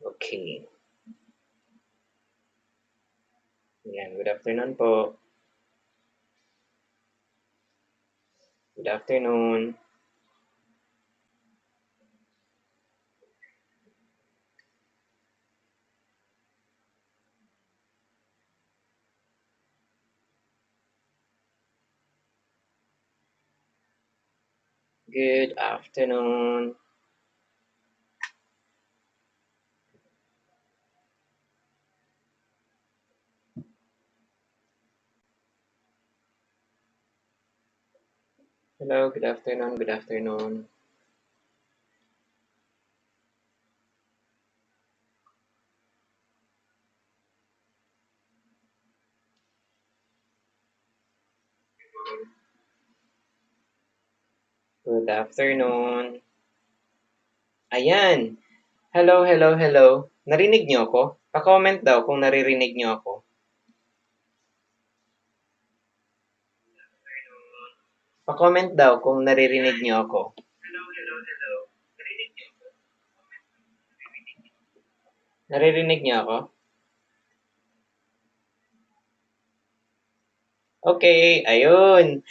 Okay. Yan, good afternoon po. Good afternoon. Good afternoon. Hello, good afternoon, good afternoon. Good afternoon. Ayan. Hello, hello, hello. Narinig niyo ako? Pa-comment daw kung naririnig niyo ako. Pa-comment daw kung naririnig niyo ako. Hello, hello, hello. Narinig niyo ako? Naririnig niyo ako? Okay, ayun.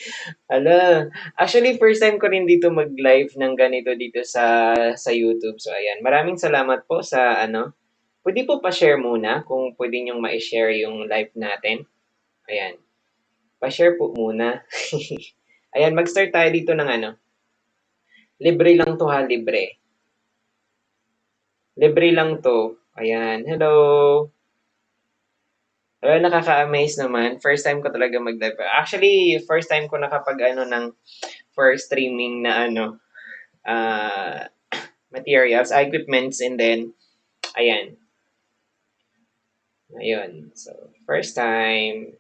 Hala, actually first time ko rin dito mag-live ng ganito dito sa YouTube. So ayan, maraming salamat po sa ano. Pwede po pa-share muna kung pwede niyong ma-share yung live natin. Ayan, pa-share po muna. Ayan, mag-start tayo dito ng ano. Libre lang to ha, libre. Libre lang to. Ayan, hello. Well, nakaka-amaze naman. First time ko talaga mag-live. Actually, first time ko nakapag-ano ng first streaming na ano, uh, materials, equipments, and then, ayan. Ayun. So, first time.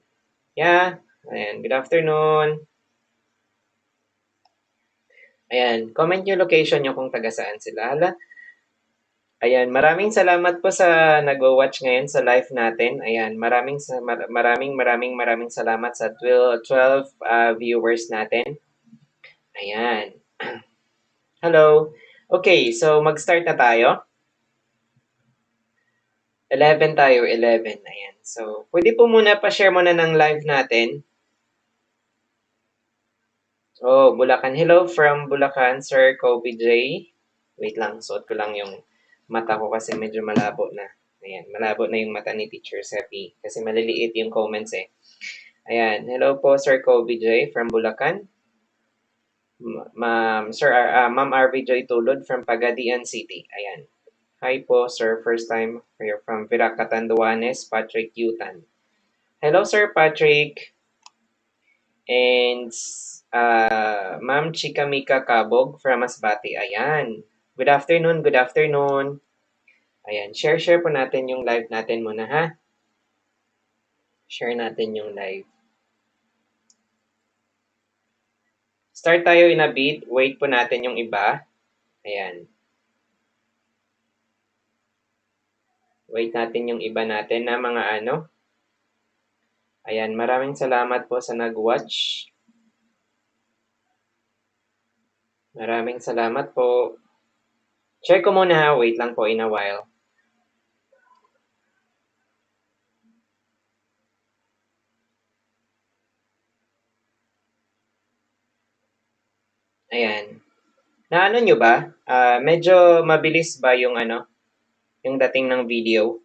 Yeah. Ayan, good afternoon. Ayan, comment yung location nyo kung taga saan sila. Hala. Ayan, maraming salamat po sa nagwa-watch ngayon sa live natin. Ayan, maraming salamat sa 12 viewers natin. Ayan. Hello. Okay, so mag-start na tayo. 11 tayo, 11. Ayan. So, pwede po muna pa-share muna ng live natin. Oh, Bulacan. Hello from Bulacan, Sir Kobe J. Wait lang, suot ko lang yung mata ko kasi medyo malabo na. Ayan, malabo na yung mata ni Teacher Seppi kasi maliliit yung comments eh. Ayan, hello po Sir Kobe J from Bulacan. Ma'am RV Joy Tulod from Pagadian City. Ayan. Hi po, sir. First time. You're from Viracatanduanes, Patrick Yutan. Hello, Sir Patrick. And Ma'am Chikamika Kabog from Masbate. Ayan. Good afternoon, good afternoon. Ayan, share po natin yung live natin muna, ha? Share natin yung live. Start tayo in a bit. Wait po natin yung iba. Ayan. Wait natin yung iba natin na mga ano. Ayan, maraming salamat po sa nag-watch. Maraming salamat po. Share ko muna, ha? Wait lang po in a while. Ayan. Naano nyo ba? Medyo mabilis ba yung ano? Yung dating ng video?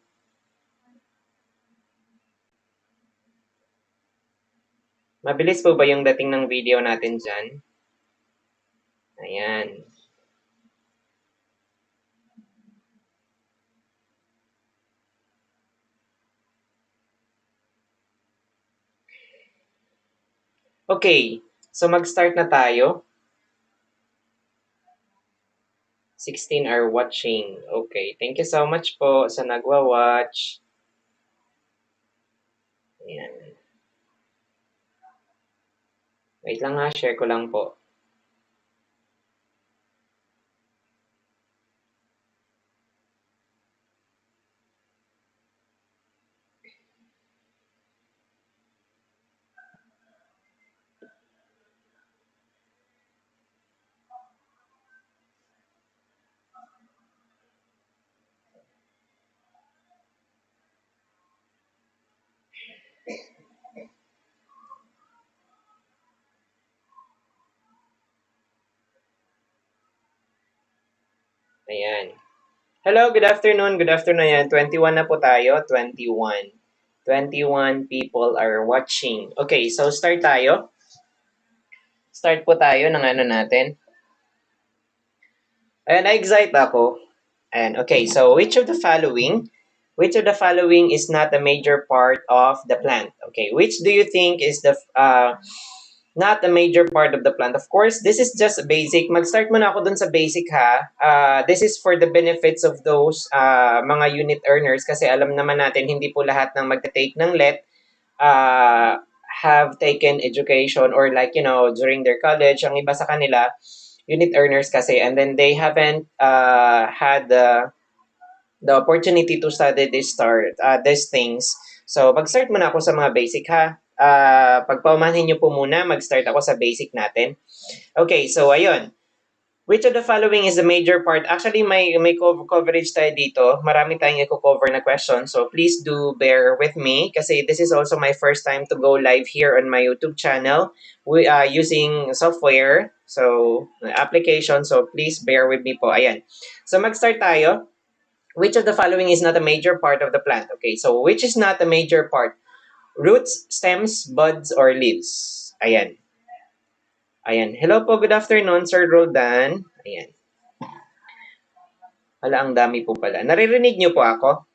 Mabilis po ba yung dating ng video natin dyan? Ayan. Okay. So mag-start na tayo. 16 are watching. Okay. Thank you so much po sa nagwa-watch. Ayan. Wait lang ha. Share ko lang po. Hello, good afternoon. Good afternoon yan. 21 na po tayo. 21. 21 people are watching. Okay, so start tayo. Start po tayo ng ano natin. Ayan, na-excite ako. Ayan, okay, so which of the following is not a major part of the plant? Okay, which do you think is the not a major part of the plant? Of course, this is just basic. Mag-start muna ako dun sa basic ha. This is for the benefits of those mga unit earners kasi alam naman natin hindi po lahat ng magte-take ng let have taken education or like, during their college. Ang iba sa kanila, unit earners kasi, and then they haven't had the opportunity to study these things. So, mag-start muna ako sa mga basic ha. Pagpaumanhin niyo po muna, mag-start ako sa basic natin. Okay, so ayun. Which of the following is the major part? Actually, may coverage tayo dito. Marami tayong i-cover na question. So, please do bear with me kasi this is also my first time to go live here on my YouTube channel using software. So, application. So, please bear with me po. Ayan. So, mag-start tayo. Which of the following is not a major part of the plant? Okay, so which is not a major part? Roots, stems, buds, or leaves? Ayan. Ayan. Hello po, good afternoon, Sir Roldan. Ayan. Hala, ang dami po pala. Naririnig niyo po ako?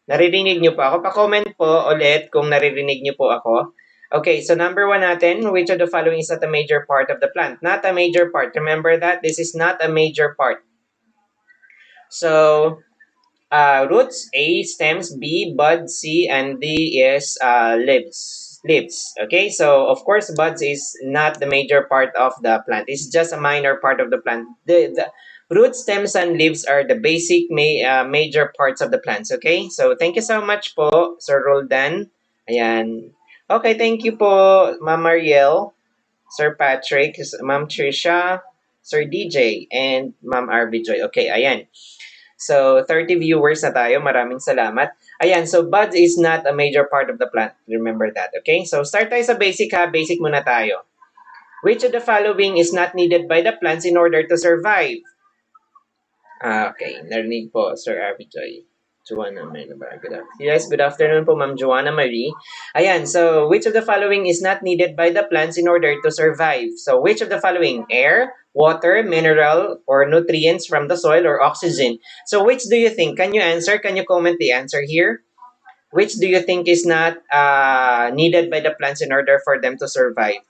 Naririnig niyo po ako? Pa-comment po ulit kung naririnig niyo po ako. Okay, so number 1 natin, which of the following is not a major part of the plant? Not a major part. Remember that? This is not a major part. So, roots, A, stems, B, bud, C, and D is leaves. Leaves. Okay, so of course, buds is not the major part of the plant. It's just a minor part of the plant. The roots, stems, and leaves are the basic major parts of the plants. Okay, so thank you so much po, Sir Roldan. Ayan. Okay, thank you po, Ma'am Mariel, Sir Patrick, Ma'am Trisha, Sir DJ, and Ma'am RB Joy. Okay, ayan. So, 30 viewers na tayo. Maraming salamat. Ayan, so buds is not a major part of the plant. Remember that, okay? So, start tayo sa basic ha. Basic muna tayo. Which of the following is not needed by the plants in order to survive? Okay, narinig po, Sir Abby Joy. Joanna Marie. Yes, good afternoon po, Ma'am Joanna Marie. Ayan, so which of the following is not needed by the plants in order to survive? So which of the following? Air, water, mineral, or nutrients from the soil, or oxygen? So which do you think? Can you answer? Can you comment the answer here? Which do you think is not needed by the plants in order for them to survive?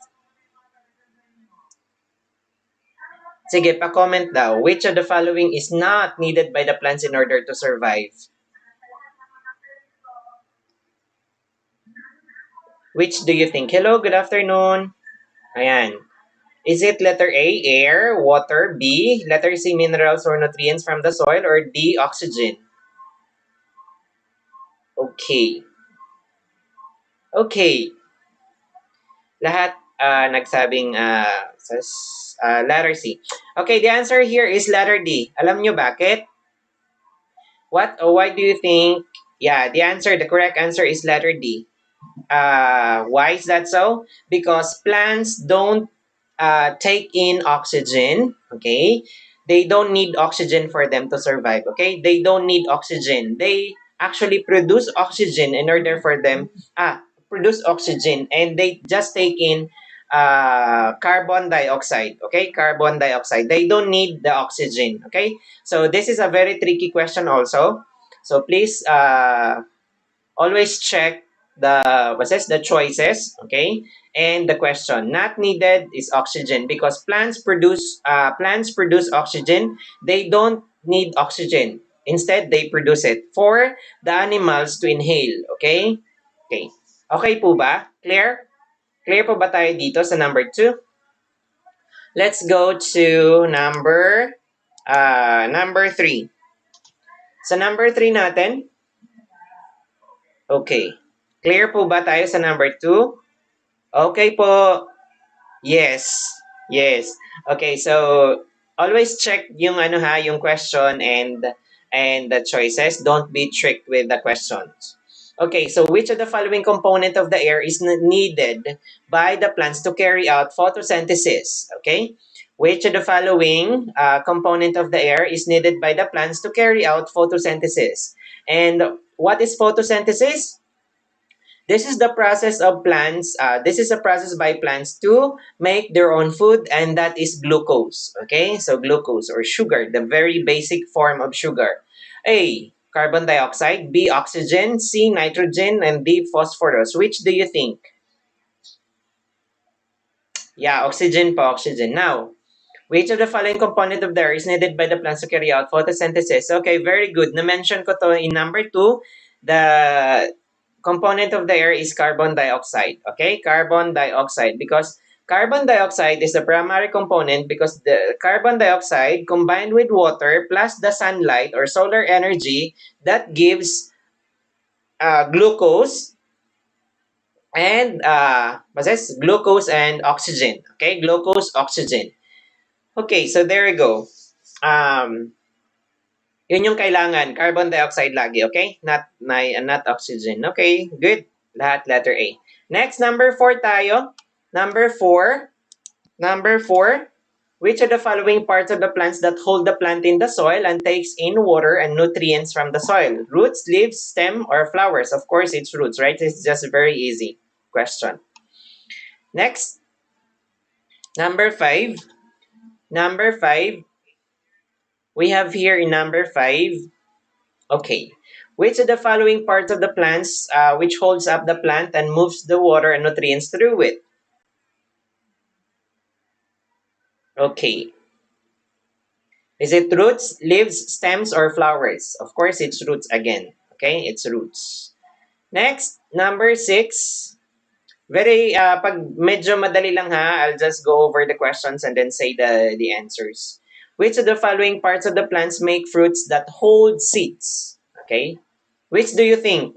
Sige, pa-comment daw. Which of the following is not needed by the plants in order to survive? Which do you think? Hello, good afternoon. Ayan. Is it letter A, air, water, B, letter C, minerals or nutrients from the soil, or D, oxygen? Okay. Okay. Lahat nagsabing letter C. Okay, the answer here is letter D. Alam nyo bakit? What or why do you think? Yeah, the correct answer is letter D. Why is that so? Because plants don't take in oxygen, okay? They don't need oxygen for them to survive, okay? They don't need oxygen. They actually produce oxygen in order for them, produce oxygen, and they just take in carbon dioxide, okay? Carbon dioxide. They don't need the oxygen, okay? So this is a very tricky question also. So please always check the choices, okay, and the question. Not needed is oxygen because plants produce oxygen. They don't need oxygen. Instead, they produce it for the animals to inhale. Okay? Okay. Okay po ba? Clear? Clear po ba tayo dito sa number 2? Let's go to number 3. Sa number 3 natin, okay. Clear po ba tayo sa number 2? Okay po. Yes. Yes. Okay, so always check yung yung question and the choices. Don't be tricked with the questions. Okay, so which of the following component of the air is needed by the plants to carry out photosynthesis? Okay? Which of the following component of the air is needed by the plants to carry out photosynthesis? And what is photosynthesis? This is the process of plants. This is a process by plants to make their own food, and that is glucose. Okay, so glucose or sugar, the very basic form of sugar. A. Carbon dioxide. B. Oxygen. C. Nitrogen. And D. Phosphorus. Which do you think? Yeah, oxygen po, oxygen. Now, which of the following component of the air is needed by the plants to carry out photosynthesis? Okay, very good. Na-mention ko to in number 2. The component of the air is carbon dioxide. Okay, carbon dioxide. Because carbon dioxide is the primary component because the carbon dioxide combined with water plus the sunlight or solar energy that gives glucose and what's this? Glucose and oxygen. Okay, glucose, oxygen. Okay, so there you go. Um, Yun yung kailangan, carbon dioxide lagi, okay? Not oxygen. Okay, good. Lahat letter A. Next, number 4 tayo. Number 4. Number 4. Which of the following parts of the plants that hold the plant in the soil and takes in water and nutrients from the soil? Roots, leaves, stem, or flowers? Of course, it's roots, right? It's just a very easy question. Next, number 5. Number 5. We have here in number 5. Okay. Which of the following parts of the plants which holds up the plant and moves the water and nutrients through it? Okay. Is it roots, leaves, stems, or flowers? Of course, it's roots again. Okay, it's roots. Next, number 6. Very, pag medyo madali lang ha, I'll just go over the questions and then say the answers. Which of the following parts of the plants make fruits that hold seeds? Okay. Which do you think?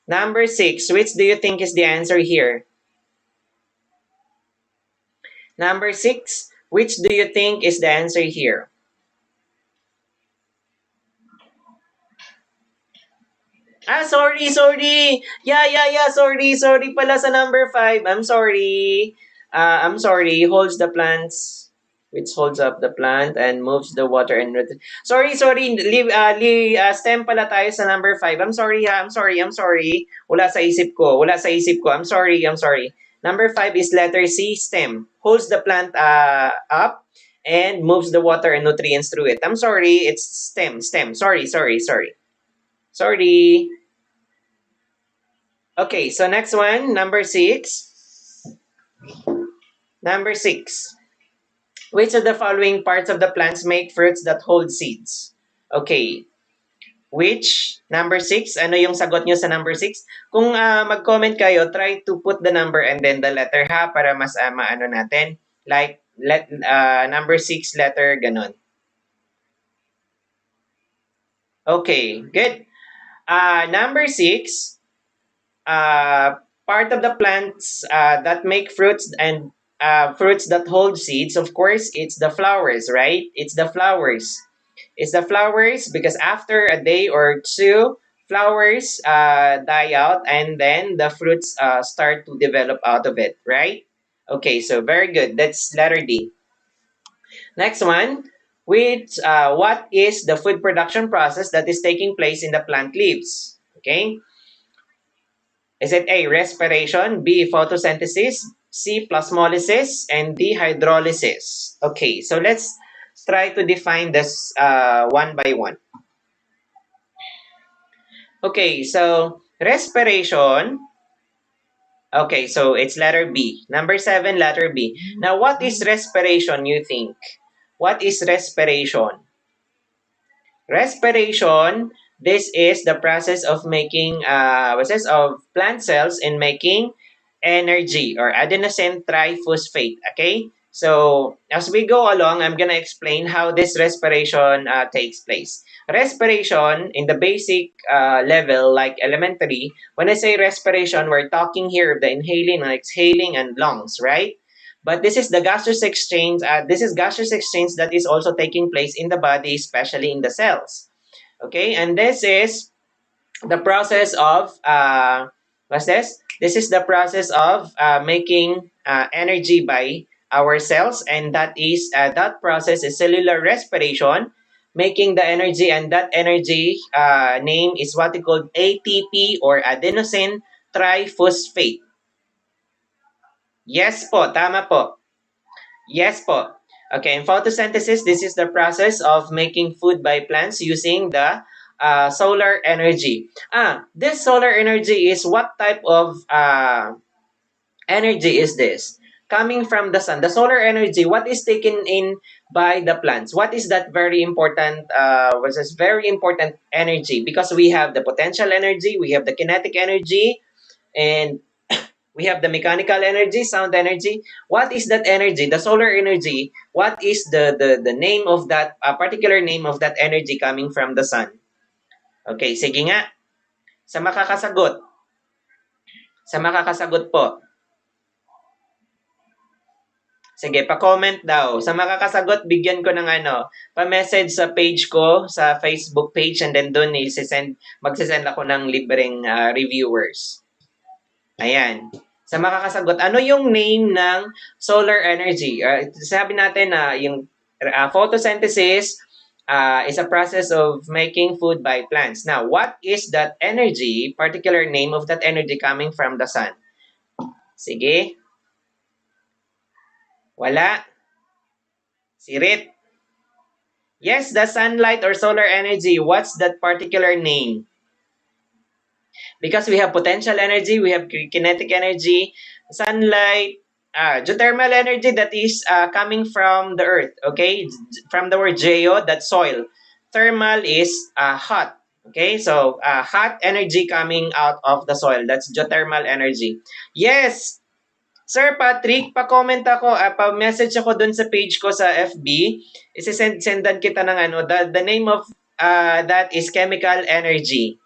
Number 6, which do you think is the answer here? Number 6, which do you think is the answer here? Sorry. Yeah, sorry pala sa number 5. I'm sorry. I'm sorry. Holds the plants, which holds up the plant and moves the water and sorry. Stem pala tayo sa number 5. I'm sorry ha. I'm sorry. Wala sa isip ko. I'm sorry. Number 5 is letter C, stem. Holds the plant up and moves the water and nutrients through it. I'm sorry. It's stem. Sorry. Sorry. Okay, so next one, number 6. Number 6. Which of the following parts of the plants make fruits that hold seeds? Okay. Which? Number 6. Ano yung sagot nyo sa number 6? Kung mag-comment kayo, try to put the number and then the letter ha para mas maano natin. Like, number 6 letter, ganun. Okay, good. Number 6. Part of the plants that make fruits and fruits that hold seeds, of course, it's the flowers, right? It's the flowers. It's the flowers because after a day or two, flowers die out and then the fruits start to develop out of it, right? Okay, so very good. That's letter D. Next one, what is the food production process that is taking place in the plant leaves? Okay, is it A, respiration, B, photosynthesis, C, plasmolysis, and D, hydrolysis? Okay, so let's try to define this one by one. Okay, so respiration. Okay, so it's letter B. Number 7, letter B. Now, what is respiration, you think? What is respiration? Respiration, this is the process of making, of plant cells in making energy or adenosine triphosphate. Okay? So, as we go along, I'm gonna explain how this respiration takes place. Respiration, in the basic level, like elementary, when I say respiration, we're talking here of the inhaling and exhaling and lungs, right? But this is the gaseous exchange. This is gaseous exchange that is also taking place in the body, especially in the cells. Okay, and this is the process of what's this? This is the process of making energy by our cells, and that process is cellular respiration, making the energy, and that energy name is what we call ATP or adenosine triphosphate. Yes po, tama po. Yes po. Okay, in photosynthesis, this is the process of making food by plants using the solar energy. This solar energy is what type of energy is this? Coming from the sun. The solar energy, what is taken in by the plants? What is that very important, what's this very important energy? Because we have the potential energy, we have the kinetic energy, and we have the mechanical energy, sound energy. What is that energy? The solar energy. What is the name of that, particular name of that energy coming from the sun? Okay, sige nga. Sa makakasagot. Sa makakasagot po. Sige, pa-comment daw. Sa makakasagot, bigyan ko ng pa-message sa page ko, sa Facebook page, and then doon magsisend ako ng libreng reviewers. Ayan. Sa makakasagot, ano yung name ng solar energy? Sabi natin na yung photosynthesis is a process of making food by plants. Now, what is that energy, particular name of that energy coming from the sun? Sige. Wala. Sirit. Yes, the sunlight or solar energy. What's that particular name? Because we have potential energy, we have kinetic energy, sunlight, geothermal energy that is coming from the earth, okay? From the word geo, that's soil. Thermal is hot, okay? So, hot energy coming out of the soil, that's geothermal energy. Yes, Sir Patrick, pa-comment ako, pa-message ako dun sa page ko sa FB. Sendan kita ng the name of that is chemical energy.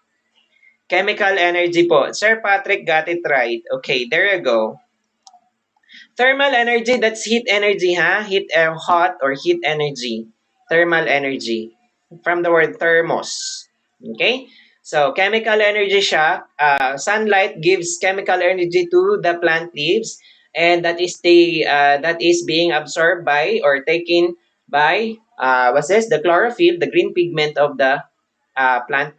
Chemical energy po. Sir Patrick got it right. Okay, there you go. Thermal energy, that's heat energy, ha? Heat, hot or heat energy. Thermal energy. From the word thermos. Okay? So, chemical energy siya. Sunlight gives chemical energy to the plant leaves, and that is being absorbed by or taken by the chlorophyll, the green pigment of the plant.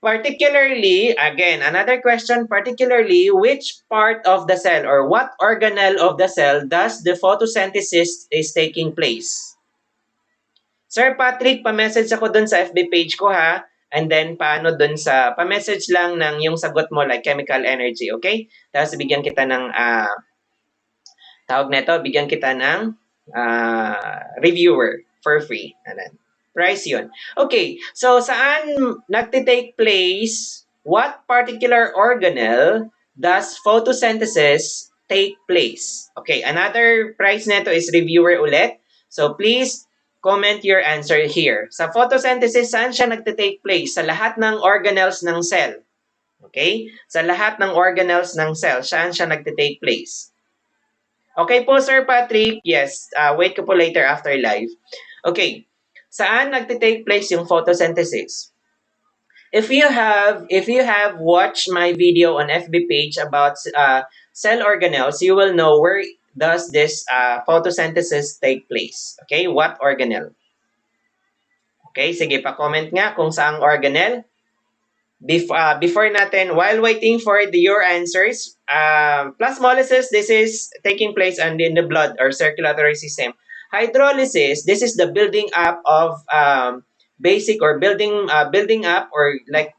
Particularly, again, another question, particularly, which part of the cell or what organelle of the cell does the photosynthesis is taking place? Sir Patrick, pa-message ako dun sa FB page ko, ha? And then, paano dun sa, pa-message lang ng yung sagot mo, like chemical energy, okay? Tapos, bigyan kita ng, bigyan kita ng reviewer for free. Anan. Price yun. Okay, so saan nagtitake place, what particular organelle does photosynthesis take place? Okay, another price neto is reviewer ulit. So please comment your answer here. Sa photosynthesis, saan siya nagtitake place? Sa lahat ng organelles ng cell. Okay? Sa lahat ng organelles ng cell, saan siya nagtitake place? Okay po, Sir Patrick. Yes, wait ko po later after live. Okay. Saan nagtitake place yung photosynthesis? If you have watched my video on FB page about cell organelles, you will know where does this photosynthesis take place. Okay, what organelle? Okay, sige, pa-comment nga kung saang organelle. Before natin, while waiting for your answers, plasmolysis, this is taking place in the blood or circulatory system. Hydrolysis, this is the building up of basic or building up or like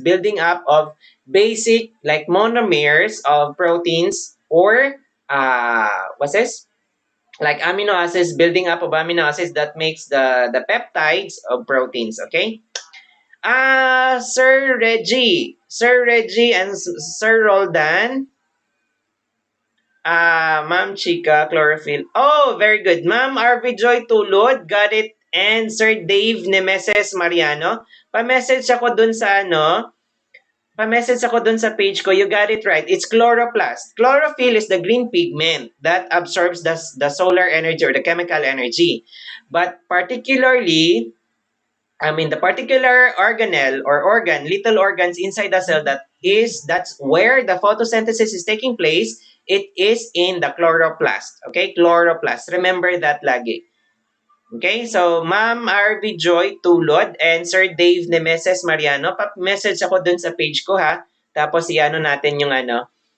building up of basic like monomers of proteins or like amino acids, building up of amino acids that makes the peptides of proteins. Okay. Sir Reggie and Sir Roldan. Ma'am Chica, chlorophyll. Oh, very good. Ma'am RV Joy Tulod, got it. And Sir Dave Nemesis Mariano, pa-message ako dun sa page ko. You got it right. It's chloroplast. Chlorophyll is the green pigment that absorbs the solar energy or the chemical energy. But particularly, the particular organelle or little organs inside the cell that's where the photosynthesis is taking place it is in the chloroplast. Okay, chloroplast. Remember that lagi. Okay, so Ma'am RV Joy Tulod and Sir Dave Nemeses Mariano, message ako dun sa page ko ha. Tapos iano natin yung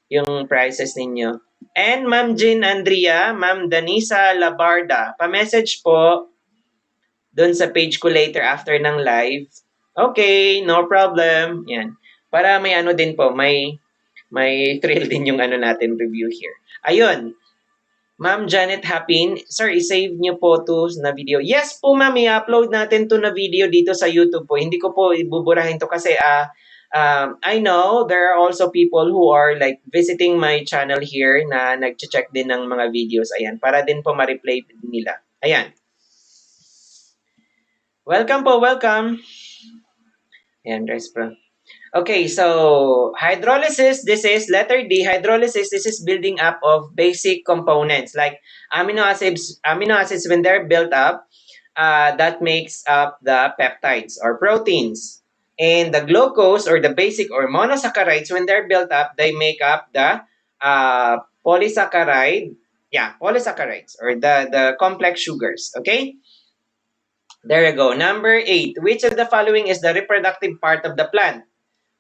yung prices ninyo. And Ma'am Jean Andrea, Ma'am Danisa Labarda, pa-message po dun sa page ko later after ng live. Okay, no problem. Yan. Para may ano din po, may thrill din yung ano natin review here. Ayun. Ma'am Janet Hapin, sir, i-save niyo po to na video. Yes po ma'am, i-upload natin to na video dito sa YouTube po. Hindi ko po ibuburahin to kasi I know there are also people who are like visiting my channel here na nag-check din ng mga videos. Ayan, para din po ma-replay nila. Ayan. Welcome po, welcome. Ayan, guys po. Okay, so hydrolysis, this is letter D. Hydrolysis, this is building up of basic components like amino acids. Amino acids, when they're built up, that makes up the peptides or proteins. And the glucose or the basic or monosaccharides, when they're built up, they make up the polysaccharide. Yeah, polysaccharides or the complex sugars. Okay. There you go. Number 8. Which of the following is the reproductive part of the plant?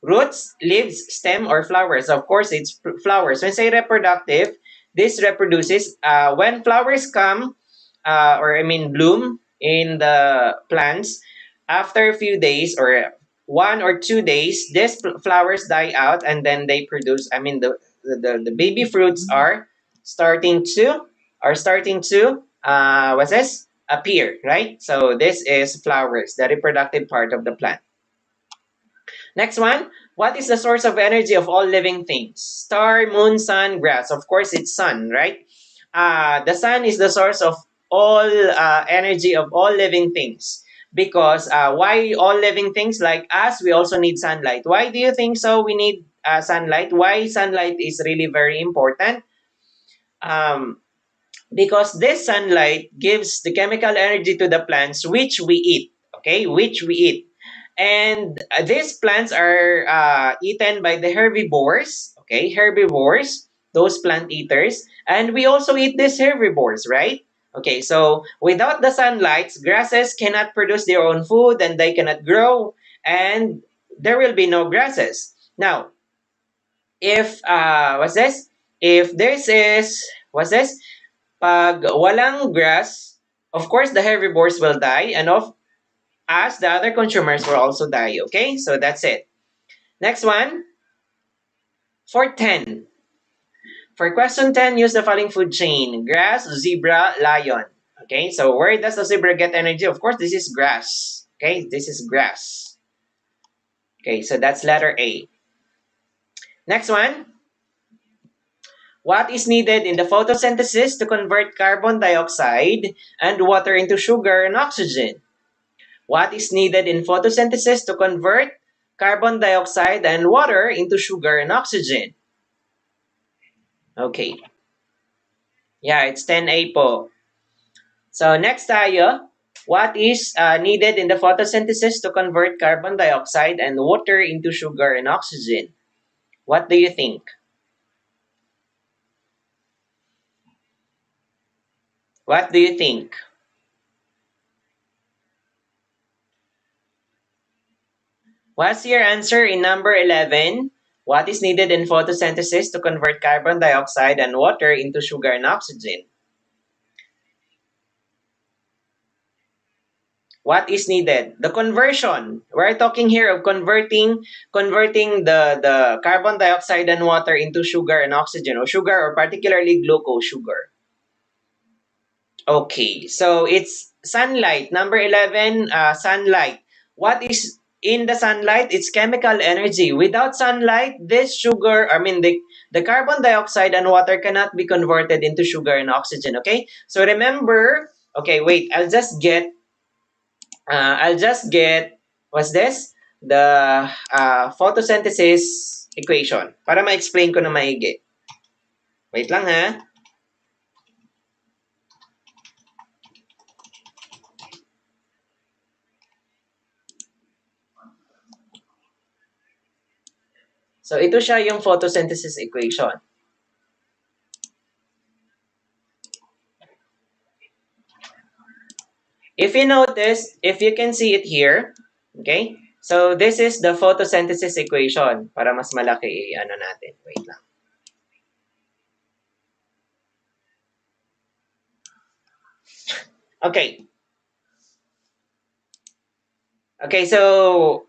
Roots, leaves, stem, or flowers? Of course, it's flowers. When I say reproductive, this reproduces when flowers come, or I mean bloom in the plants. After a few days or 1 or 2 days, these flowers die out and then they produce. I mean the baby fruits are starting to what's this? Appear, right? So this is flowers, the reproductive part of the plant. Next one, what is the source of energy of all living things? Star, moon, sun, grass. Of course, it's sun, right? The sun is the source of all energy of all living things. Because why all living things like us, we also need sunlight. Why do you think so? We need sunlight. Why sunlight is really very important? Because this sunlight gives the chemical energy to the plants which we eat. Okay, which we eat. And these plants are eaten by the herbivores, okay, herbivores, those plant eaters, and we also eat these herbivores, right? Okay, so without the sunlight, grasses cannot produce their own food and they cannot grow, and there will be no grasses. Now, if, what's this? If this is, what's this? Pag walang grass, of course, the herbivores will die, and as the other consumers will also die. Okay, so that's it. Next one, for 10. For question 10, use the following food chain: grass, zebra, lion. Okay, so where does the zebra get energy? Of course, this is grass. Okay, this is grass. Okay, so that's letter A. Next one, what is needed in the photosynthesis to convert carbon dioxide and water into sugar and oxygen? What is needed in photosynthesis to convert carbon dioxide and water into sugar and oxygen? Okay. Yeah, it's 10A po. So next tayo, what is needed in the photosynthesis to convert carbon dioxide and water into sugar and oxygen? What do you think? What do you think? What's your answer in number 11? What is needed in photosynthesis to convert carbon dioxide and water into sugar and oxygen? What is needed? The conversion. We're talking here of converting the carbon dioxide and water into sugar and oxygen, or sugar, or particularly glucose sugar. Okay, so it's sunlight. Number 11, sunlight. What is in the sunlight? It's chemical energy. Without sunlight, this sugar, I mean the carbon dioxide and water cannot be converted into sugar and oxygen. Okay, so remember. Okay, wait. I'll just get, what's this? The photosynthesis equation para ma-explain ko na maigi. Wait lang ha. So ito siya yung photosynthesis equation. if you notice, if you can see it here, okay? So this is the photosynthesis equation. Para mas malaki, ano natin. Wait lang. Okay. Okay, so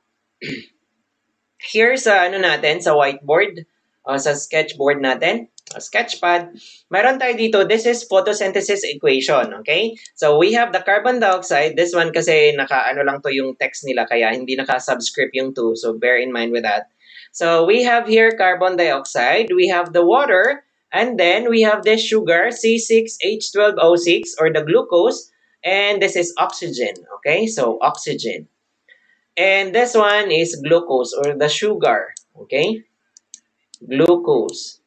here's sa ano natin, sa whiteboard, sa sketchboard natin, sketchpad. Meron tayo dito, this is photosynthesis equation, okay? So we have the carbon dioxide. This one kasi naka-ano lang to yung text nila kaya hindi naka-subscript yung 2. So bear in mind with that. So we have here carbon dioxide, we have the water, and then we have this sugar, C6H12O6 or the glucose, and this is oxygen, okay? So oxygen. And this one is glucose or the sugar. Okay? Glucose.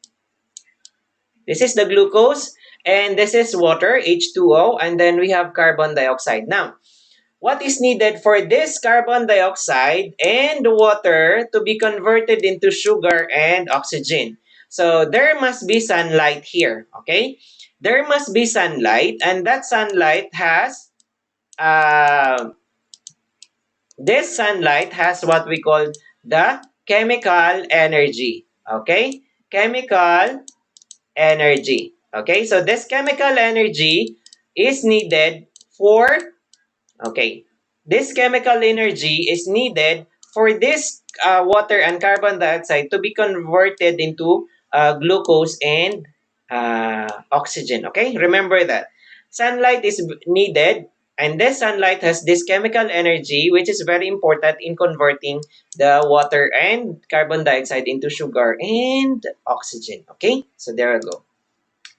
This is the glucose. And this is water, H2O. And then we have carbon dioxide. Now, what is needed for this carbon dioxide and water to be converted into sugar and oxygen? So there must be sunlight here. Okay? There must be sunlight. And that sunlight has this sunlight has what we call the chemical energy. Okay? Chemical energy. Okay? So this chemical energy is needed for, okay, this chemical energy is needed for this water and carbon dioxide to be converted into glucose and oxygen. Okay? Remember that. Sunlight is needed, and this sunlight has this chemical energy which is very important in converting the water and carbon dioxide into sugar and oxygen. Okay? So there we go.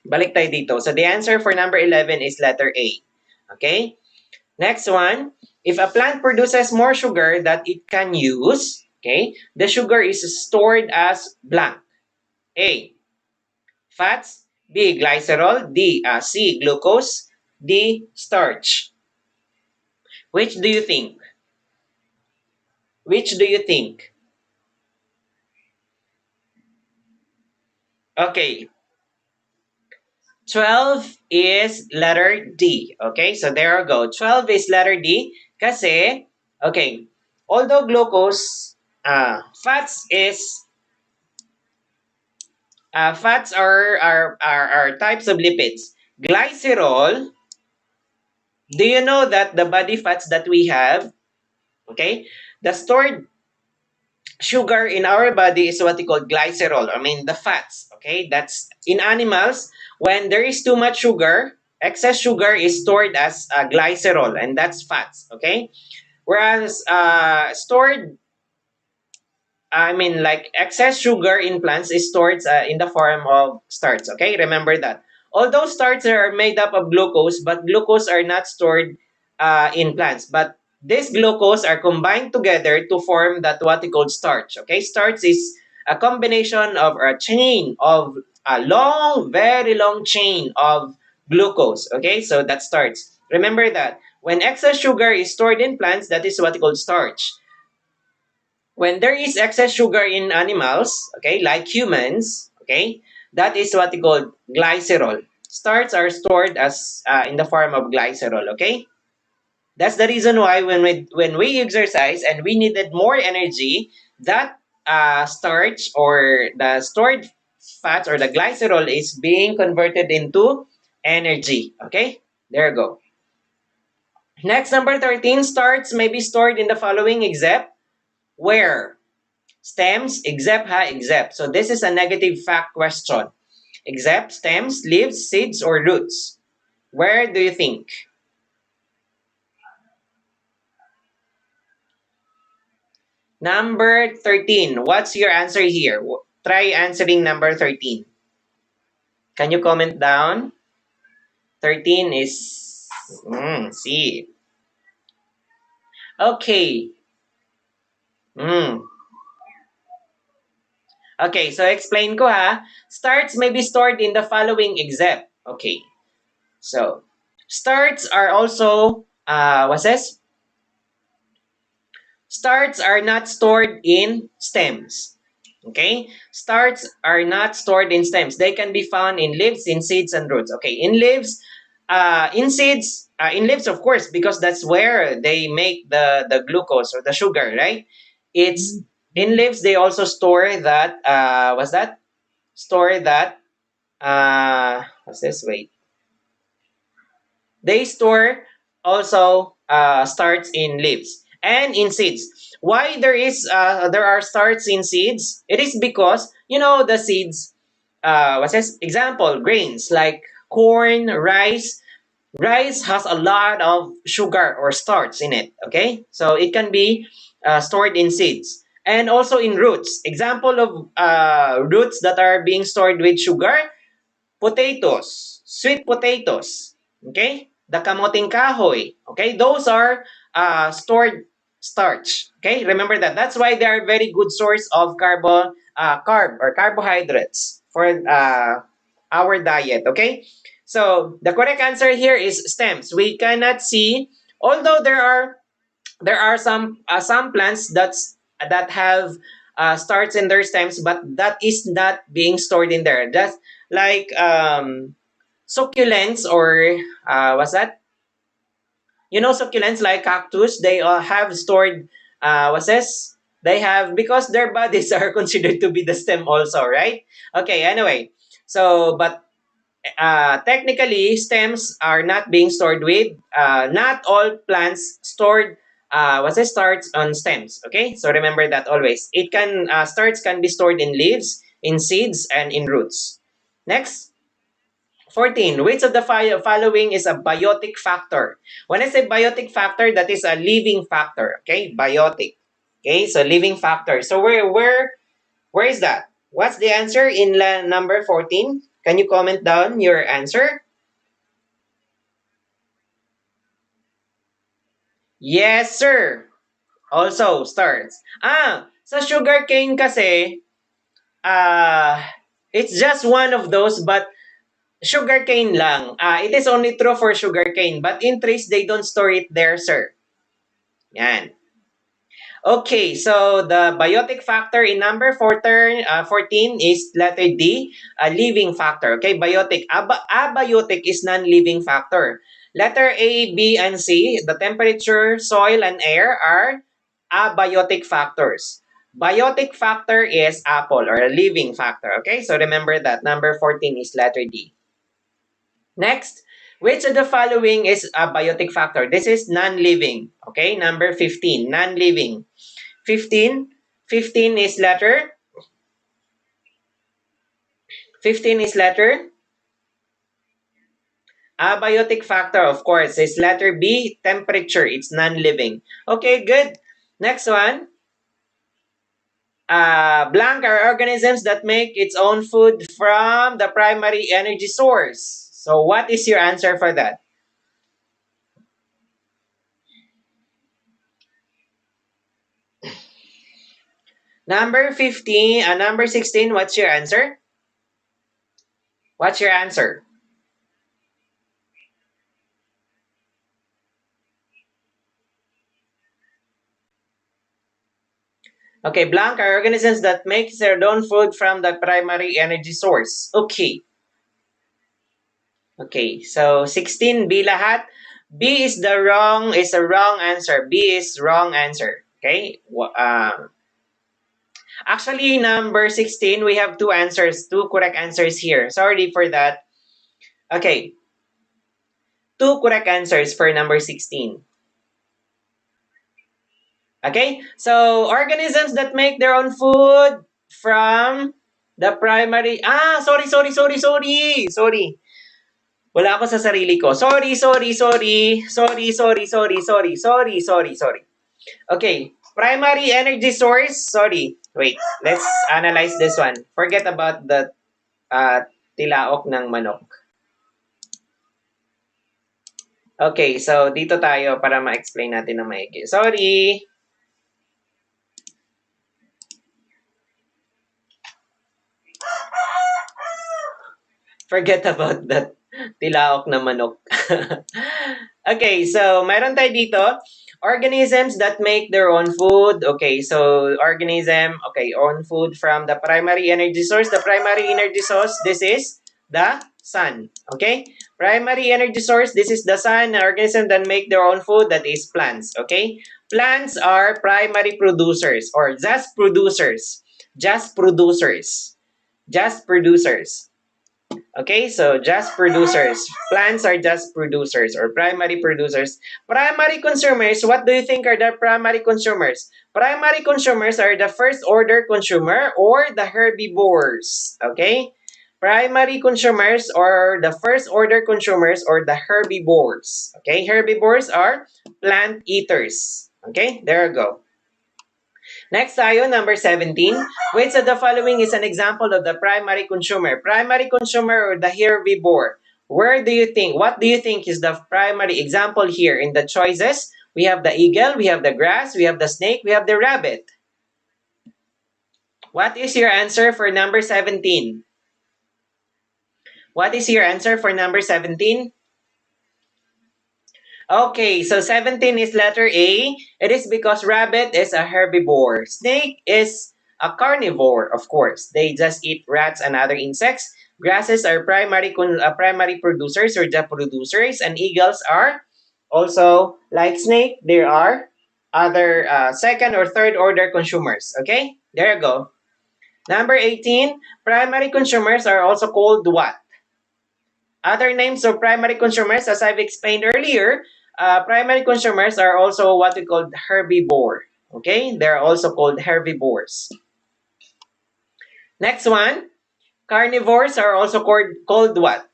Balik tayo dito. So the answer for number 11 is letter A. Okay? Next one, if a plant produces more sugar that it can use, okay, the sugar is stored as blank. A, fats, B, glycerol, C, glucose, D, starch. Which do you think? Which do you think? Okay. 12 is letter D. Okay, so there we go. 12 is letter D kasi, okay, although glucose, fats are types of lipids. Glycerol, do you know that the body fats that we have, okay, the stored sugar in our body is what we call glycerol. I mean, the fats, okay? That's in animals, when there is too much sugar, excess sugar is stored as glycerol, and that's fats, okay? Whereas stored, I mean, like excess sugar in plants is stored in the form of starch. Okay, remember that. Although starch are made up of glucose, but glucose are not stored in plants. But these glucose are combined together to form that what we call starch. Okay, starch is a combination of a chain of a long, very long chain of glucose. Okay, so that's starch. Remember that when excess sugar is stored in plants, that is what we call starch. When there is excess sugar in animals, okay, like humans, okay, that is what we call glycerol. Starch are stored as in the form of glycerol, okay? That's the reason why when we exercise and we needed more energy, that starch or the stored fats or the glycerol is being converted into energy, okay? There you go. Next, number 13, starch may be stored in the following except where? Stems, except ha, except. So this is a negative fact question. Except stems, leaves, seeds, or roots. Where do you think? Number 13. What's your answer here? Try answering number 13. Can you comment down? 13 is C. Okay. Okay, so explain ko ha. Starch may be stored in the following except. Okay. So, starch are also, what's this? Starch are not stored in stems. Okay? Starch are not stored in stems. They can be found in leaves, in seeds, and roots. Okay, in leaves, in seeds, in leaves, of course, because that's where they make the glucose or the sugar, right? It's in leaves. They also store that. What's that? Store that. What's this? Wait. They store also starch in leaves and in seeds. Why there are starch in seeds? It is because the seeds. What's this? Example, grains like corn, rice. Rice has a lot of sugar or starch in it. Okay, so it can be stored in seeds and also in roots. Example of roots that are being stored with sugar: potatoes, sweet potatoes, okay? The kamoting kahoy, okay? Those are stored starch, okay? Remember that. That's why they are very good source of carb or carbohydrates for our diet, okay? So the correct answer here is stems. We cannot see, although there are some plants that have starts in their stems, but that is not being stored in there. Just like succulents or what's that? Succulents like cactus, they have stored what's this? They have, because their bodies are considered to be the stem also, right? Okay, anyway. So, but technically, stems are not being stored with. Not all plants stored. What's it? Starts on stems. Okay, so remember that always. It can starts can be stored in leaves, in seeds, and in roots. Next, 14. Which of the following is a biotic factor? When I say biotic factor, that is a living factor. Okay, biotic. Okay, so living factor. So where is that? What's the answer in number 14? Can you comment down your answer? Yes, sir. Also starts. Sa sugarcane kasi, uh, it's just one of those, but sugarcane lang. It is only true for sugarcane, but in trees, they don't store it there, sir. Yan. Okay, so the biotic factor in number 14 is letter D, a living factor. Okay, biotic. Abiotic is non-living factor. Letter A, B, and C, the temperature, soil, and air are abiotic factors. Biotic factor is apple or a living factor. Okay, so remember that. Number 14 is letter D. Next, which of the following is a biotic factor? This is non-living. Okay, number 15, non-living. 15, 15 is letter. 15 is letter. Abiotic factor, of course, is letter B, temperature. It's non-living. Okay, good. Next one. Blanc are organisms that make its own food from the primary energy source. So what is your answer for that? Number 15, number 16, what's your answer? What's your answer? Okay, Blanc are organisms that make their own food from the primary energy source. Okay. Okay, so 16, B lahat. B is a wrong answer. B is wrong answer. Okay? Actually, number 16, we have two correct answers here. Sorry for that. Okay, two correct answers for number 16. Okay, so organisms that make their own food from the primary... sorry. Wala ako sa sarili ko. Sorry. Okay, primary energy source. Sorry. Wait, let's analyze this one. Forget about the tilaok ng manok. Okay, so dito tayo para ma-explain natin ng maigi. Sorry. Forget about that tilaok na manok. Okay, so meron tayo dito, organisms that make their own food. Okay, so own food from the primary energy source. The primary energy source, this is the sun. Okay? Primary energy source, this is the sun, an organism that make their own food, that is plants. Okay? Plants are primary producers or just producers. Just producers. Just producers. Okay, so just producers. Plants are just producers or primary producers. Primary consumers, what do you think are the primary consumers? Primary consumers are the first order consumer or the herbivores. Okay? Primary consumers or the first order consumers or the herbivores. Okay? Herbivores are plant eaters. Okay? There you go. Next tayo, number 17. Which of the following is an example of the primary consumer? Primary consumer or the herbivore? What do you think is the primary example here in the choices? We have the eagle, we have the grass, we have the snake, we have the rabbit. What is your answer for number 17? What is your answer for number 17? Okay, so 17 is letter A. It is because rabbit is a herbivore. Snake is a carnivore, of course. They just eat rats and other insects. Grasses are primary producers or the producers, and eagles are also like snake. There are other second or third order consumers. Okay, there you go. Number 18, primary consumers are also called what? Other names of primary consumers, as I've explained earlier, primary consumers are also what we call herbivore. Okay, they're also called herbivores. Next one, carnivores are also called what?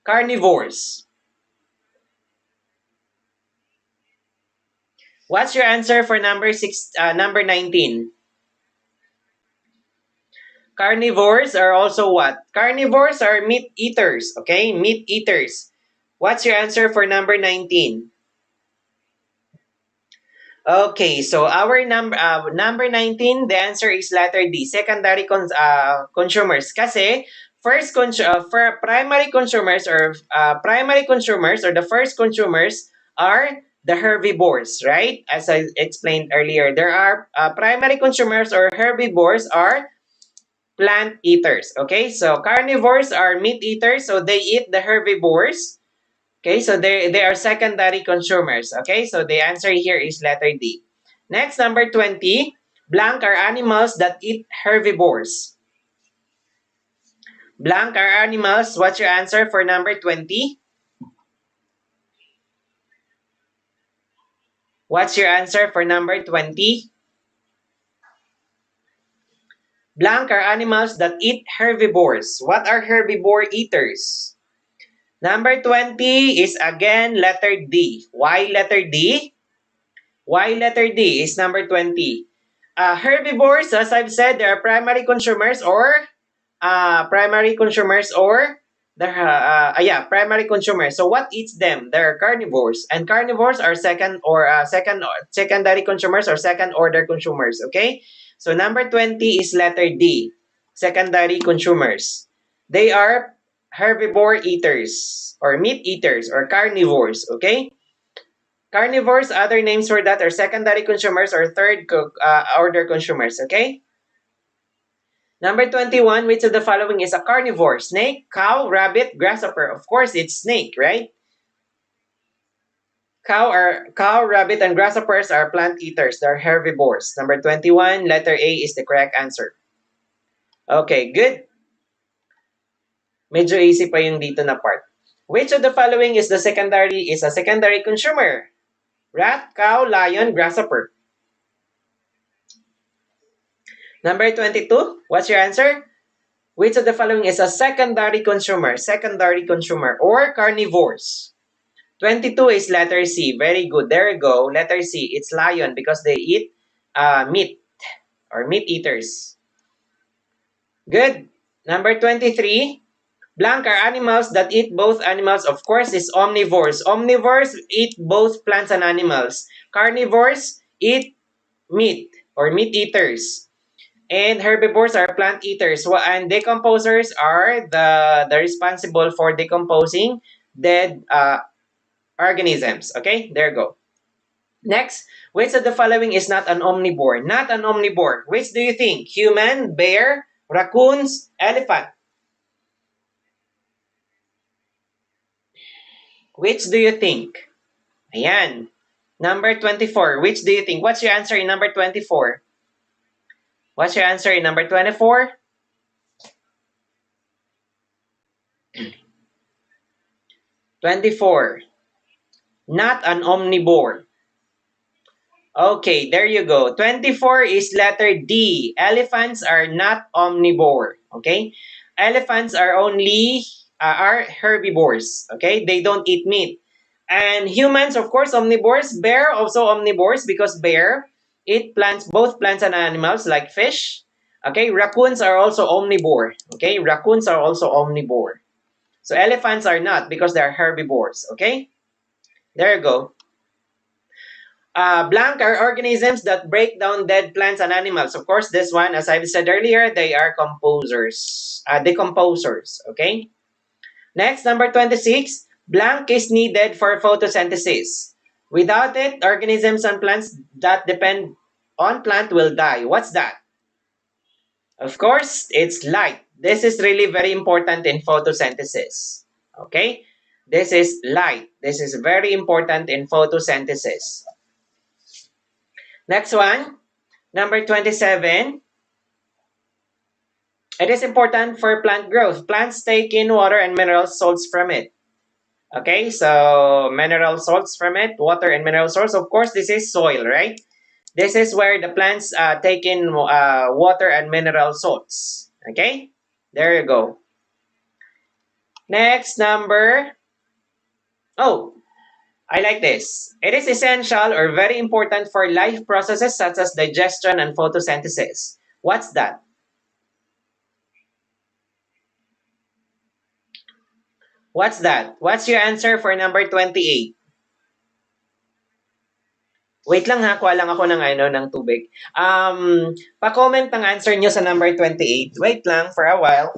Carnivores. What's your answer for number 19? Carnivores are also what? Carnivores are meat eaters. Okay, meat eaters. What's your answer for number 19? Okay, so our number 19, the answer is letter D, secondary consumers. Kasi for primary consumers or the first consumers are the herbivores, right? As I explained earlier, there are primary consumers or herbivores are plant eaters. Okay, so carnivores are meat eaters, so they eat the herbivores. Okay, so they are secondary consumers. Okay, so the answer here is letter D. Next, number 20. Blanc are animals that eat herbivores. Blanc are animals. What's your answer for number 20? What's your answer for number 20? Blanc are animals that eat herbivores. What are herbivore eaters? Number 20 is again letter D. Why letter D? Why letter D is number 20? Herbivores, as I've said, they are primary consumers or primary consumers. So what eats them? They're carnivores, and carnivores are secondary consumers or second order consumers. Okay, so number 20 is letter D, secondary consumers. They are herbivore eaters or meat eaters or carnivores. Okay. Carnivores, other names for that are secondary consumers or third order consumers, okay? Number 21, which of the following is a carnivore? Snake, cow, rabbit, grasshopper. Of course, it's snake, right? Cow, rabbit, and grasshoppers are plant eaters. They're herbivores. Number 21, letter A is the correct answer. Okay, good. Medyo easy pa yung dito na part. Which of the following is a secondary consumer? Rat, cow, lion, grasshopper. Number 22, what's your answer? Which of the following is a secondary consumer? Secondary consumer or carnivores? 22 is letter C. Very good. There you go. Letter C. It's lion because they eat meat or meat eaters. Good. Number 23, Blanc are animals that eat both animals. Of course, it's omnivores. Omnivores eat both plants and animals. Carnivores eat meat or meat eaters. And herbivores are plant eaters. And decomposers are the responsible for decomposing dead organisms. Okay, there you go. Next, which of the following is not an omnivore? Not an omnivore. Which do you think? Human, bear, raccoons, elephant? Which do you think? Ayan. Number 24. Which do you think? What's your answer in number 24? What's your answer in number 24? 24. Not an omnivore. Okay, there you go. 24 is letter D. Elephants are not omnivore. Okay? Elephants are herbivores. Okay? They don't eat meat. And humans, of course, omnivores. Bear also omnivores because bear eat plants, both plants and animals like fish. Okay? Raccoons are also omnivore. Okay? Raccoons are also omnivore. So elephants are not because they're herbivores. Okay? There you go. Blanc are organisms that break down dead plants and animals. Of course, this one, as I've said earlier, they are decomposers. Okay. Next, number 26. Blanc is needed for photosynthesis. Without it, organisms and plants that depend on plant will die. What's that? Of course, it's light. This is really very important in photosynthesis. Okay. This is light. This is very important in photosynthesis. Next one, number 27. It is important for plant growth. Plants take in water and mineral salts from it. Okay, so mineral salts from it, water and mineral salts. Of course, this is soil, right? This is where the plants take in water and mineral salts. Okay, there you go. Next, oh, I like this. It is essential or very important for life processes such as digestion and photosynthesis. What's that? What's that? What's your answer for number 28? Wait lang ha, kuha lang ako ng tubig. Pa-comment ang answer nyo sa number 28. Wait lang for a while.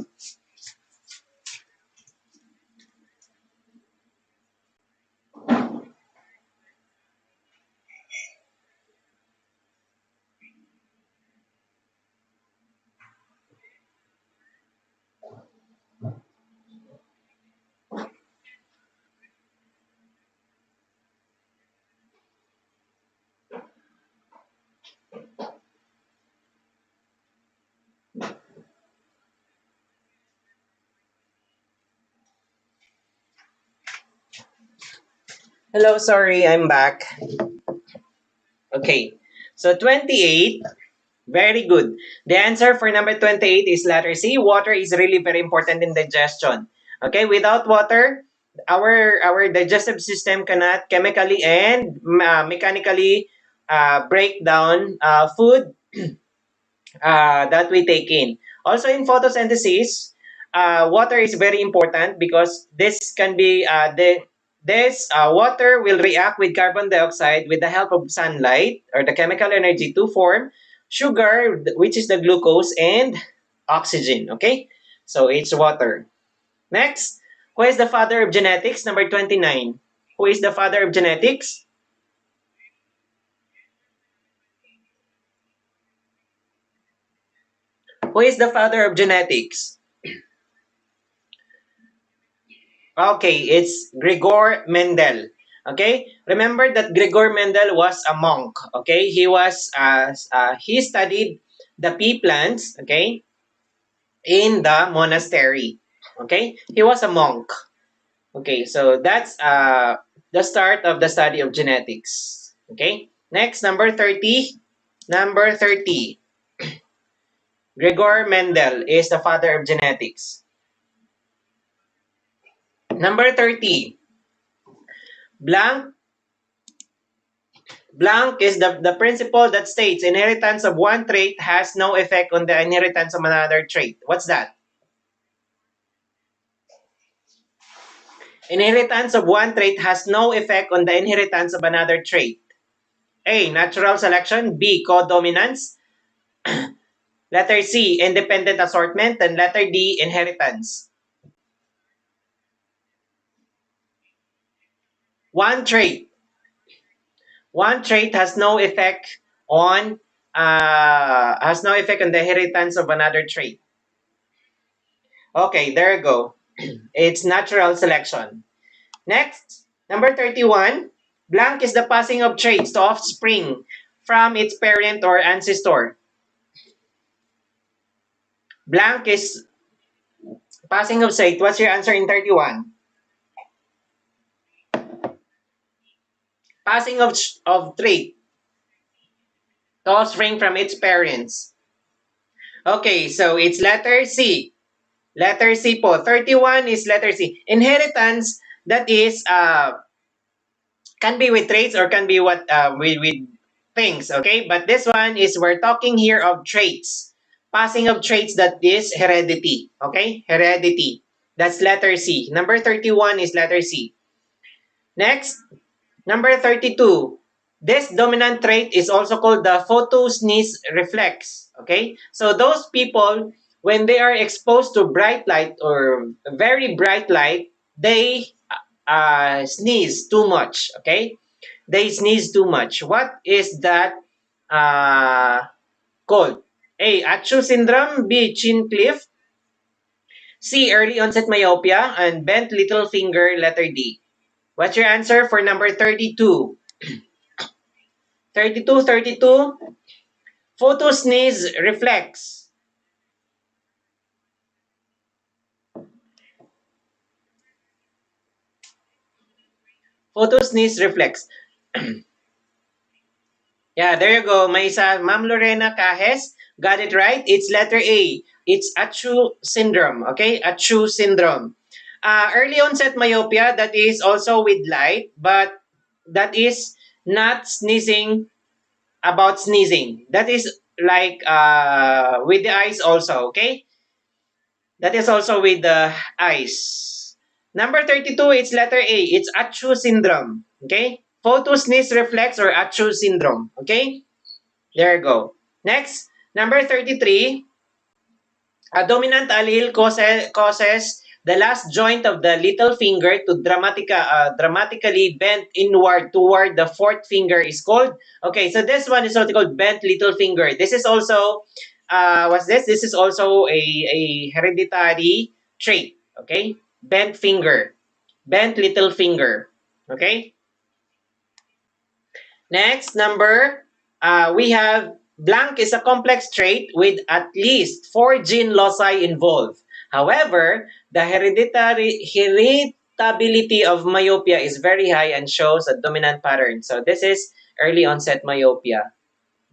Hello, sorry, I'm back. Okay, so 28, very good. The answer for number 28 is letter C. Water is really very important in digestion. Okay, without water, our digestive system cannot chemically and mechanically break down food that we take in. Also in photosynthesis, water is very important because this can be this water will react with carbon dioxide with the help of sunlight or the chemical energy to form sugar, which is the glucose, and oxygen. Okay, so it's water. Next, who is the father of genetics? Number 29. Who is the father of genetics? Who is the father of genetics? Okay, it's Gregor Mendel. Okay, remember that Gregor Mendel was a monk. Okay, he studied the pea plants. Okay, in the monastery. Okay, he was a monk. Okay, so that's the start of the study of genetics. Okay, next number 30. Number 30. Gregor Mendel is the father of genetics. Number 30. Blanc Blanc is the principle that states inheritance of one trait has no effect on the inheritance of another trait. What's that? Inheritance of one trait has no effect on the inheritance of another trait. A. Natural selection. B. Codominance. Letter C. Independent assortment. And letter D. Inheritance. One trait. One trait has no effect on the inheritance of another trait. Okay, there you go. It's natural selection. Next, Number 31, blank is the passing of traits to offspring from its parent or ancestor. Blank is passing of trait. What's your answer in 31? Passing of trait to offspring from its parents. Okay, so it's letter C. Letter C po. 31 is letter C. Inheritance, that is, can be with traits or can be with things, okay? But this one is, we're talking here of traits. Passing of traits, that is heredity, okay? Heredity. That's letter C. Number 31 is letter C. Next, number 32. This dominant trait is also called the PhotoSneeze Reflex, okay? So those people, when they are exposed to bright light or very bright light, they sneeze too much, okay? They sneeze too much. What is that called? A. Achoo syndrome. B. Chin cliff. C. Early onset myopia. And bent little finger, letter D. What's your answer for number 32? 32. PhotoSneeze Reflex. PhotoSneeze Reflex. Yeah, there you go. May isa, Ma'am Lorena Cajes. Got it right. It's letter A. It's Achoo syndrome. Okay? Achoo syndrome. Early onset myopia, that is also with light, but that is not sneezing about sneezing. That is like with the eyes also. Okay? That is also with the eyes. Number 32, it's letter A. It's Achoo syndrome. Okay? Photosneeze reflex or Achoo syndrome. Okay? There you go. Next, number 33, a dominant allele causes the last joint of the little finger to dramatically bend inward toward the fourth finger is called. Okay, so this one is what called bent little finger. This is also, what's this? This is also a hereditary trait. Okay, bent finger, bent little finger. Okay. Next, we have Blanc is a complex trait with at least 4 gene loci involved. However, the heritability of myopia is very high and shows a dominant pattern. So this is early onset myopia.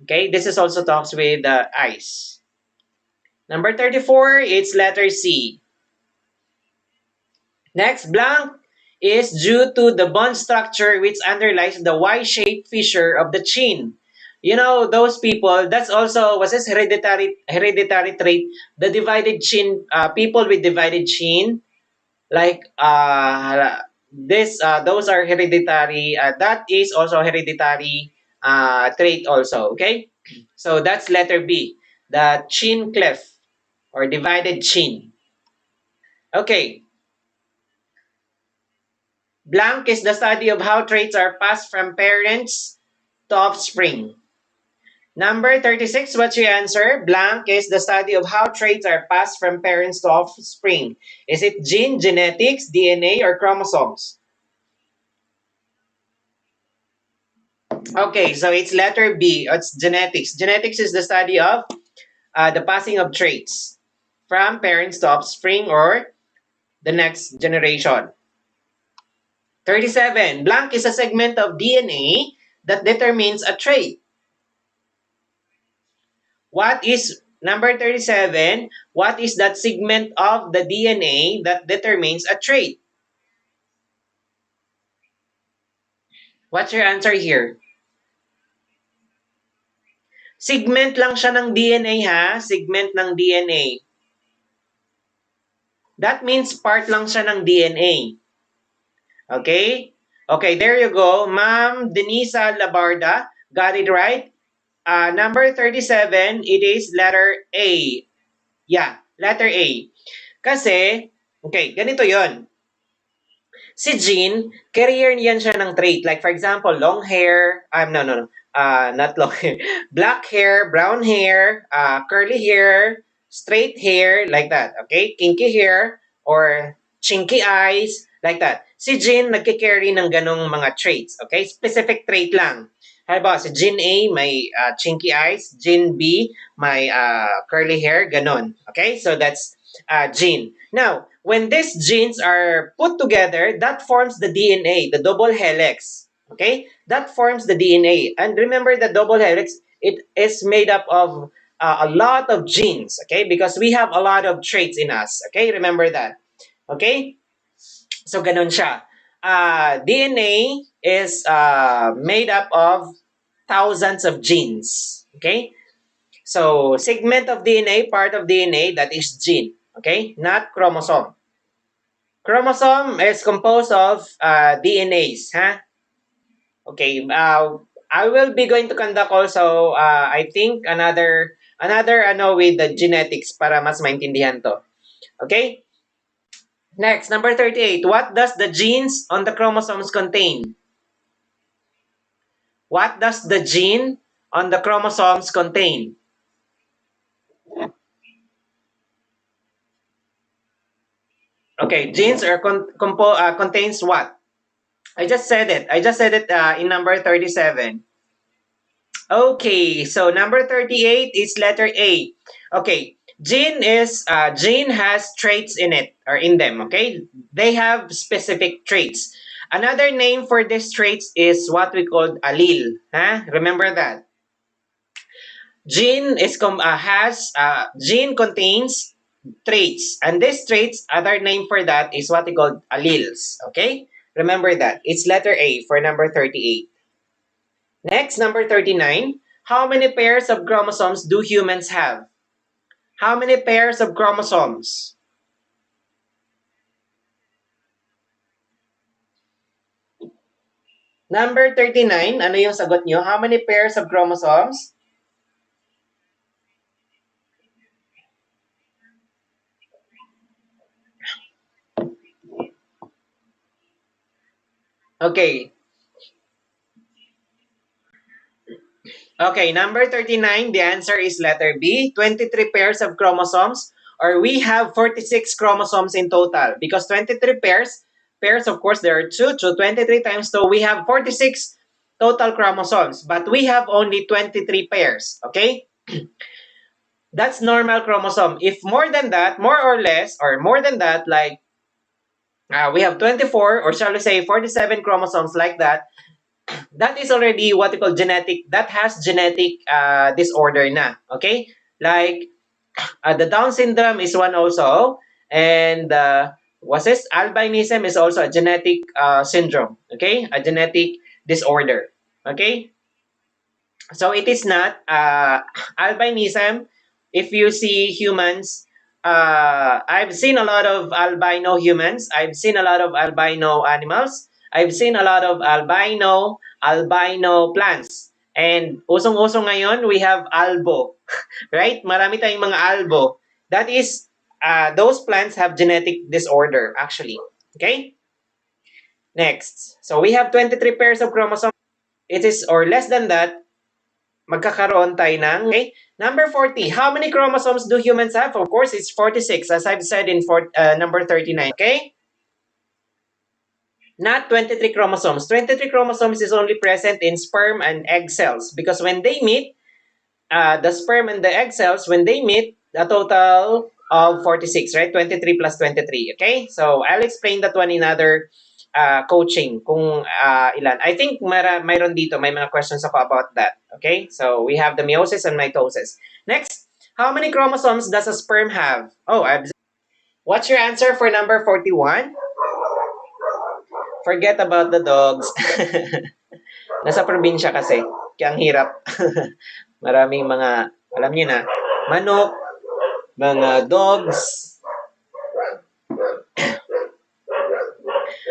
Okay, this is also talks with the eyes. Number 34, it's letter C. Next, Blanc is due to the bone structure which underlies the Y-shaped fissure of the chin. You know, those people, that's also, was this hereditary trait, the divided chin, people with divided chin, like those are hereditary, that is also hereditary trait also, okay? So that's letter B, the chin cleft or divided chin. Okay, Blanc is the study of how traits are passed from parents to offspring. Number 36, what's your answer? Blanc is the study of how traits are passed from parents to offspring. Is it gene, genetics, DNA, or chromosomes? Okay, so it's letter B. It's genetics. Genetics is the study of the passing of traits from parents to offspring or the next generation. 37. Blanc is a segment of DNA that determines a trait. What is number 37? What is that segment of the DNA that determines a trait? What's your answer here? Segment lang siya ng DNA ha? Segment ng DNA. That means part lang siya ng DNA. Okay? Okay, there you go. Ma'am Denisa Labarda, got it right? Number 37, it is letter A. Yeah, letter A. Kasi, okay, ganito yon. Si Jean, carrier niyan siya ng trait. Like for example, long hair, no, not long hair. Black hair, brown hair, curly hair, straight hair, like that. Okay? Kinky hair or chinky eyes, Like that. Si Jean nagkikarry ng ganong mga traits. Okay? Specific trait lang. Halimbawa, si Jean A may chinky eyes, Jean B may curly hair, ganon. Okay? So that's gene. Now, when these genes are put together, that forms the DNA, the double helix. Okay? That forms the DNA. And remember the double helix, it is made up of a lot of genes, okay? Because we have a lot of traits in us, okay? Remember that. Okay? So, ganun siya. DNA is made up of thousands of genes, okay? So, segment of DNA, part of DNA, that is gene, okay? Not chromosome. Chromosome is composed of DNAs, huh? Okay, I will be going to conduct also, I think, another with the genetics para mas maintindihan to. Okay? Next, number 38. What does the genes on the chromosomes contain? What does the gene on the chromosomes contain? Okay, genes are contains what? I just said it. I just said it in number 37. Okay, so number 38 is letter A. Okay, gene has traits in it or in them, okay? They have specific traits. Another name for these traits is what we call allele, huh? Remember that. Gene contains traits, and these traits, other name for that is what we call alleles, okay? Remember that. It's letter A for number 38. Next, number 39. How many pairs of chromosomes do humans have? How many pairs of chromosomes? Number 39, ano yung sagot nyo? How many pairs of chromosomes? Okay. Okay, number 39, the answer is letter B, 23 pairs of chromosomes, or we have 46 chromosomes in total. Because 23 pairs of course, there are 2, so 23 times 2, we have 46 total chromosomes. But we have only 23 pairs, okay? That's normal chromosome. If more than that, more or less, or more than that, like we have 24, or shall we say 47 chromosomes like that, that is already what we call genetic, that has genetic disorder na. Okay? Like, the Down syndrome is one also, and what's this? Albinism is also a genetic syndrome. Okay? A genetic disorder. Okay? So it is not albinism. If you see humans, I've seen a lot of albino humans. I've seen a lot of albino animals. I've seen a lot of albino plants. And usong-usong ngayon, we have albo. Right? Marami tayong mga albo. That is, those plants have genetic disorder, actually. Okay? Next. So we have 23 pairs of chromosomes. It is, or less than that, magkakaroon tayo ng, okay? Number 40, how many chromosomes do humans have? Of course, it's 46, as I've said in number 39, okay? Not 23 chromosomes. 23 chromosomes is only present in sperm and egg cells because when they meet, the sperm and the egg cells, when they meet, a total of 46, right? 23 plus 23, okay? So, I'll explain that one in other coaching kung ilan. I think mayroon dito, may mga questions ako about that, okay? So, we have the meiosis and mitosis. Next, how many chromosomes does a sperm have? Oh, what's your answer for number 41? Forget about the dogs. Nasa probinsya kasi, kaya ang hirap. Maraming mga, alam niyo na, manok, mga dogs.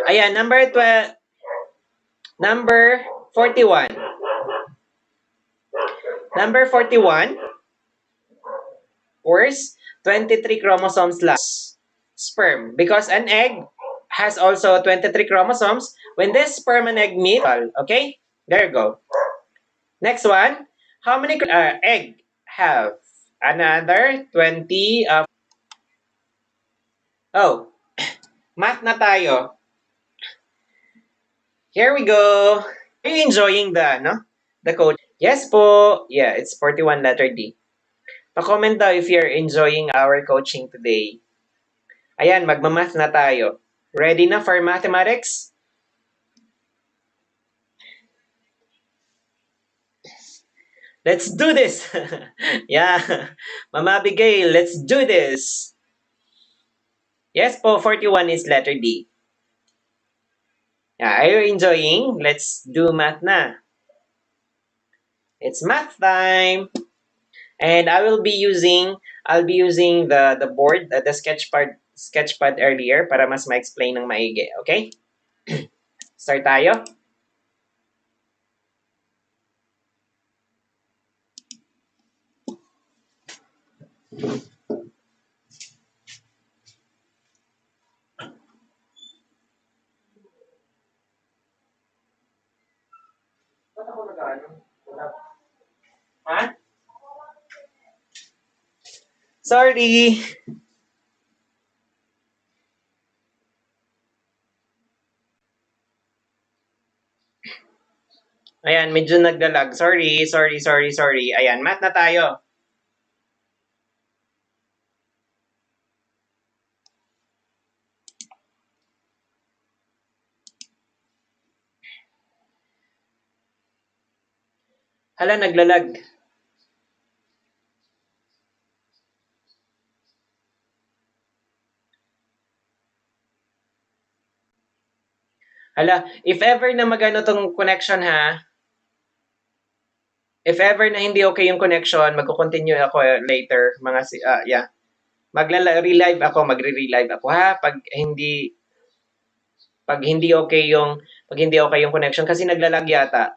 Ayan, number 41. Number 41, course, 23 chromosomes last sperm because an egg has also 23 chromosomes. When this sperm and egg meet, okay? There you go. Next one, how many egg have? Another 20. Oh, math na tayo. Here we go. Are you enjoying the coach? Yes po. Yeah, it's 41 letter D. Pa-comment daw if you're enjoying our coaching today. Ayan, magmamath na tayo. Ready na for mathematics? Let's do this! Yeah. Mama Abigail, let's do this! Yes po, 41 is letter D. Yeah, are you enjoying? Let's do math na. It's math time! And I'll be using the board, the sketchpad earlier para mas ma-explain ng maigi. Okay? Start tayo? Ba't ako nag-ano? Ha? Sorry! Ayan, medyo nagdalag. Sorry. Ayan, math na tayo. Hala, naglalag. Hala, if ever na magano tong connection ha, if ever na hindi okay yung connection, magko-continue ako later, yeah. Magre-relive ako ha pag hindi okay yung connection kasi naglalag yata.